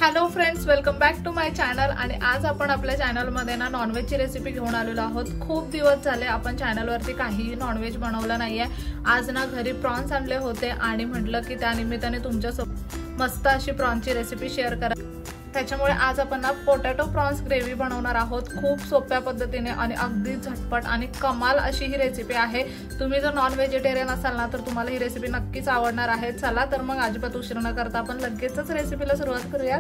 Hello friends, welcome back to my channel. आणि आज आपण आपल्या चॅनलमध्ये ना नॉनव्हेजची रेसिपी घेऊन आलेलो आहोत। खूप दिवस झाले आपण चॅनलवरती काहीही नॉनव्हेज बनवलं नाहीये। आज ना घरी प्रॉन्स आणले होते आणि म्हटलं की त्या निमित्ताने तुमच्यासोबत मस्त अशी प्रॉन्सची रेसिपी शेअर करा। त्याच्यामुळे आज आपण ना पोटॅटो प्रॉन्स ग्रेव्ही बनवणार आहोत, खूप सोप्या पद्धतीने आणि अगदी झटपट आणि कमाल अशी ही रेसिपी आहे। तुम्ही जर नॉन व्हेजिटेरियन असाल ना तर तुम्हाला ही रेसिपी नक्कीच आवडणार आहे। चला तर मग अजिबात उशीर न करता आपण लगेचच रेसिपीला सुरुवात करूया।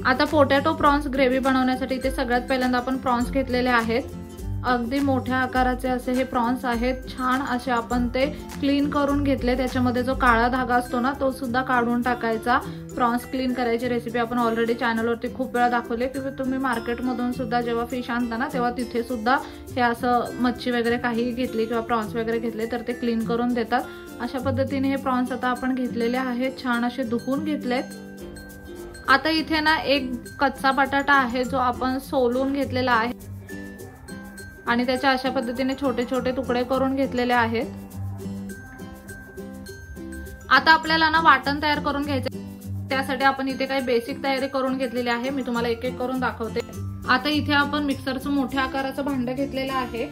आता पोटॅटो प्रॉन्स ग्रेव्ही बनवण्यासाठी इथे सगळ्यात पहिल्यांदा आपण प्रॉन्स घेतलेले आहेत। अगदी मोठ्या आकाराचे असे हे प्रॉन्स आहेत। छान असे आपण ते क्लीन करून घेतले। त्याच्यामध्ये जो काळा धागा असतो ना तो सुद्धा काढून टाकायचा। प्रॉन्स क्लीन करायची रेसिपी आपण ऑलरेडी चॅनलवरती खूप वेळा दाखवली की तुम्ही मार्केटमधून सुद्धा जेव्हा फिश आणता ना तेव्हा तिथे सुद्धा हे असं मच्छी वगैरे काही घेतली किंवा प्रॉन्स वगैरे घेतले तर ते क्लीन करून देतात। अशा पद्धतीने हे प्रॉन्स आता आपण घेतलेले आहेत, छान असे धुवून घेतलेत। आता इथे ना एक कच्चा बटाटा आहे जो आपण सोलून घेतलेला आहे आणि त्याच्या अशा पद्धतीने छोटे छोटे तुकडे करून घेतलेले आहेत। आता आपल्याला ना वाटण तयार करून घ्यायचे, त्यासाठी आपण इथे काही बेसिक तयारी करून घेतलेली आहे। मी तुम्हाला एक एक करून दाखवते। आता इथे आपण मिक्सरचं मोठ्या आकाराचं भांडं घेतलेलं आहे।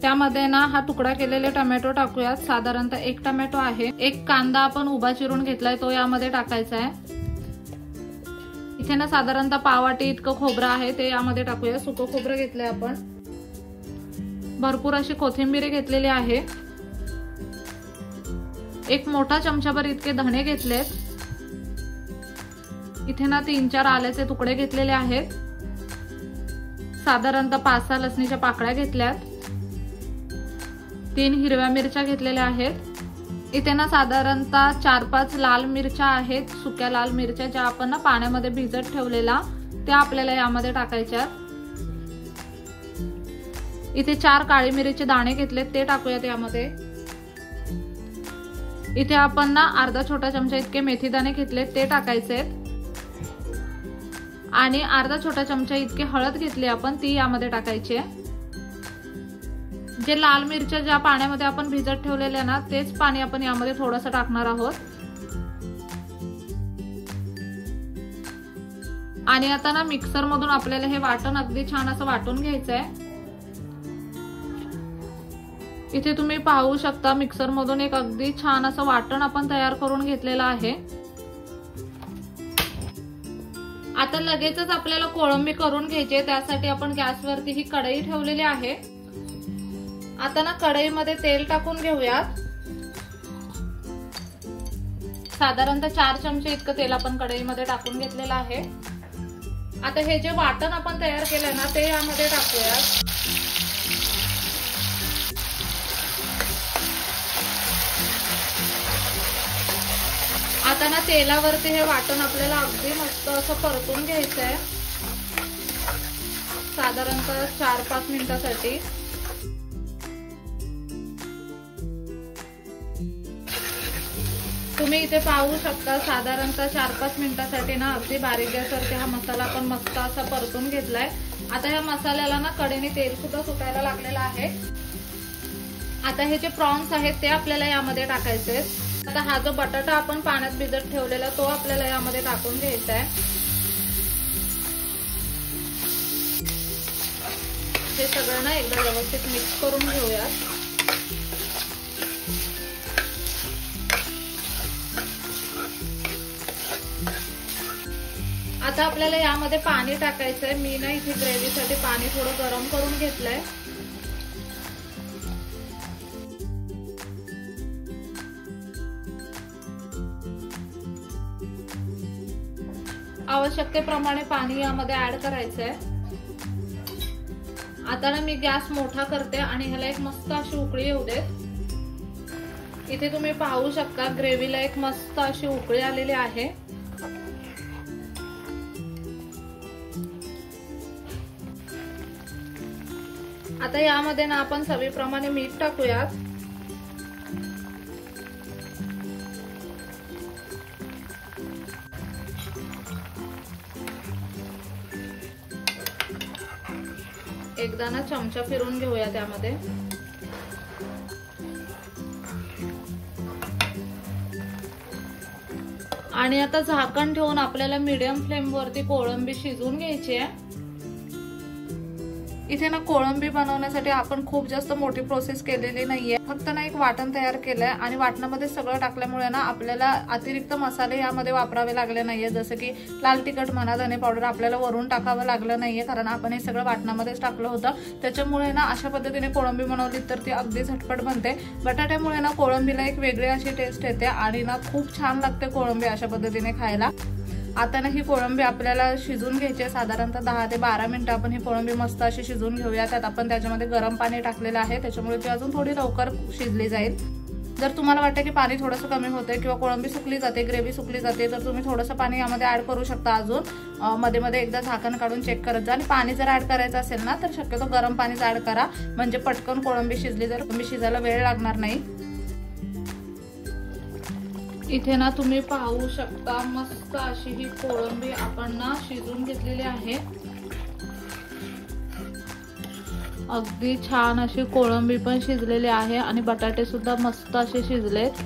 त्यामध्ये ना हा तुकडा केलेले टोमॅटो टाकूयात। साधारणतः एक टोमॅटो आहे। एक कांदा आपण उभा चिरून घेतलाय तो यामध्ये टाकायचा आहे। इथे ना साधारणतः पाववाटी इतकं खोबरं आहे ते यामध्ये टाकूया। सुकं खोबरं घेतलंय आपण। भरपूर अशी कोथिंबीर घेतलेली आहे। एक मोठा चमचाभर इतके धणे घेतलेत। इथे ना 3-4 आल्याचे तुकडे घेतलेले आहेत। साधारणतः 5-6 लसणीच्या पाकळ्या घेतल्यात। 3 हिरव्या मिरच्या घेतलेल्या आहेत। इथे ना साधारणतः 4-5 लाल मिरच्या आहेत, सुक्या लाल मिरच्या ज्या आपण ना पाण्यामध्ये भिजत ठेवलेला त्या आपल्याला यामध्ये टाकायच्या। इथे 4 काळी मिरीचे दाणे घेतलेत ते टाकूयात यामध्ये। इथे आपण ना अर्धा छोटा चमचा इतके मेथी दाणे घेतलेत ते टाकायचे आणि अर्धा छोटा चमचा इतके हळद घेतली आपण ती यामध्ये टाकायची आहे। जे लाल मिरच्या ज्या पाण्यामध्ये आपण भिजत ठेवलेल्या ना तेच पाणी आपण यामध्ये थोडंसं टाकणार आहोत। आणि आता ना मिक्सर मधून आपल्याला हे वाटण अगदी छान असं वाटून घ्यायचंय। इथे तुम्ही पाहू शकता मिक्सर मधून एक अगदी छान असं वाटण आपण तयार करून घेतलेलं आहे। आता लगेचच आपल्याला कोळंबी करून घ्यायची, त्यासाठी आपण गॅसवरती ही कढई ठेवलेली आहे। आता ना कढईमध्ये तेल टाकून घेऊयात। साधारणतः 4 चमचे इतकं तेल आपण कढईमध्ये टाकून घेतलेलं आहे। आता हे जे वाटण आपण तयार केलंय ना ते यामध्ये टाकूयात। आता ना तेलावरती हे वाटण आपल्याला अगदी मस्त असं परतून घ्यायचंय, साधारणतः 4-5 मिनिटासाठी। तुम्ही इथे पाहू शकता साधारणतः 4-5 मिनिटासाठी ना अगदी बारीक गॅसवरती हा मसाला आपण मस्त असा परतून घेतलाय। आता ह्या मसाल्याला ना कडेने तेल सुद्धा सुटायला लागलेलं आहे। आता हे जे प्रॉन्स आहेत ते आपल्याला यामध्ये टाकायचे आहेत। आता हा जो बटाटा आपण पाण्यात भिजत ठेवलेला तो आपल्याला यामध्ये टाकून घ्यायचा आहे। हे सगळं ना एकदा व्यवस्थित मिक्स करून घेऊयात। आता आपल्याला यामध्ये पाणी टाकायचंय। मी ना इथे ग्रेव्हीसाठी पाणी थोडं गरम करून घेतलंय। आवश्यकतेप्रमाणे पाणी यामध्ये ऍड करायचंय। आता ना मी गॅस मोठा करते आणि ह्याला एक मस्त अशी उकळी येऊ देत। इथे तुम्ही पाहू शकता ग्रेव्हीला एक मस्त अशी उकळी आलेली आहे। आता यामध्ये ना आपण चवीप्रमाणे मीठ टाकूयात। एकदा ना चमचा फिरून घेऊया त्यामध्ये। आणि आता झाकण ठेवून आपल्याला मीडियम फ्लेम वरती कोळंबी शिजवून घ्यायची आहे। इथे ना कोळंबी बनवण्यासाठी आपण खूप जास्त मोठी प्रोसेस केलेली नाहीये, फक्त ना एक वाटण तयार केलंय आणि वाटणामध्ये सगळं टाकल्यामुळे ना आपल्याला अतिरिक्त मसाले यामध्ये वापरावे लागले नाहीये, जसं की लाल तिखट म्हणा, धने पावडर आपल्याला वरून टाकावं लागलं नाहीये, कारण आपण हे सगळं वाटणामध्येच टाकलं होतं। त्याच्यामुळे ना अशा पद्धतीने कोळंबी बनवली तर ती अगदी झटपट बनते। बटाट्यामुळे ना कोळंबीला एक वेगळी अशी टेस्ट येते आणि ना खूप छान लागते कोळंबी अशा पद्धतीने खायला। आता ना ही कोळंबी आपल्याला शिजून घ्यायची आहे, साधारणतः 10 ते 12 मिनिटं आपण ही कोळंबी मस्त अशी शिजवून घेऊया। त्यात आपण त्याच्यामध्ये गरम पाणी टाकलेलं आहे, त्याच्यामुळे ती अजून थोडी लवकर शिजली जाईल। जर तुम्हाला वाटतं की पाणी थोडंसं कमी होते किंवा कोळंबी सुकली जाते, ग्रेव्ही सुकली जाते, तर तुम्ही थोडंसं पाणी यामध्ये ऍड करू शकता। अजून मध्ये मध्ये एकदा झाकण काढून चेक करत जा। आणि पाणी जर ऍड करायचं असेल ना तर शक्यतो गरम पाणीच ऍड करा, म्हणजे पटकन कोळंबी शिजली तर कोळंबी शिजायला वेळ लागणार नाही। इथे ना तुम्ही पाहू शकता मस्त अशी ही कोळंबी आपण ना शिजवून घेतलेली आहे। अगदी छान अशी कोळंबी पण शिजलेली आहे आणि बटाटे सुद्धा मस्त असे शिजलेत।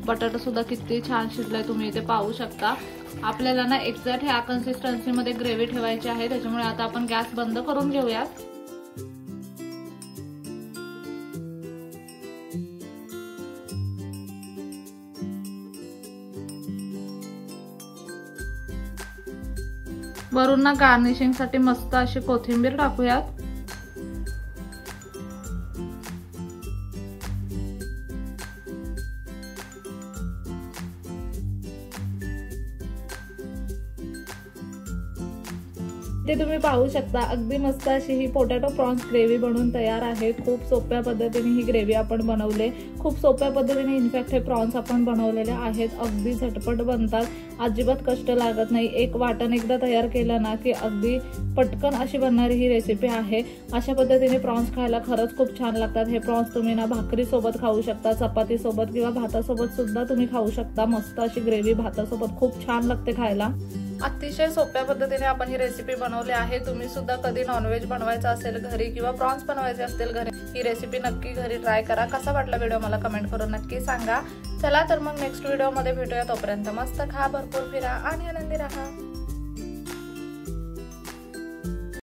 बटाटा सुद्धा किती छान शिजलाय तुम्ही इथे पाहू शकता। आपल्याला ना एक्झॅक्ट ह्या कन्सिस्टन्सी मध्ये ग्रेव्ही ठेवायची आहे, त्याच्यामुळे आता आपण गॅस बंद करून घेऊयात। वरून ना गार्निशिंग साठी मस्त अशी कोथिंबीर टाकूयात। ते तुम्ही पाहू शकता अगदी मस्त अशी ही पोटॅटो प्रॉन्स ग्रेव्ही बनवून तयार आहे। खूप सोप्या पद्धतीने ही ग्रेव्ही आपण बनवले, खूप सोप्या पद्धतीने इनफॅक्ट हे प्रॉन्स आपण बनवलेले आहेत। अगदी झटपट बनतात, अजिबात कष्ट लागत नाही। एक वाटण एकदा तयार केलं ना की अगदी पटकन अशी बनणारी ही रेसिपी आहे। अशा पद्धतीने प्रॉन्स खायला खरंच खूप छान लागतात। हे प्रॉन्स तुम्ही ना भाकरी सोबत खाऊ शकता, चपाती सोबत किंवा भातासोबत सुद्धा तुम्ही खाऊ शकता। मस्त अशी ग्रेव्ही भातासोबत खूप छान लागते खायला। अतिशय सोप्या पद्धतीने आपण ही रेसिपी बनवली आहे। तुम्ही सुद्धा कधी नॉनव्हेज बनवायचं असेल घरी किंवा प्रॉन्स बनवायचे असतील घरी, ही रेसिपी नक्की घरी ट्राय करा। कसा वाटला व्हिडिओ मला कमेंट करून नक्की सांगा। चला तर मग नेक्स्ट व्हिडिओ मध्ये भेटूया, तोपर्यंत मस्त खा, भरपूर फिरा आणि आनंदी राहा।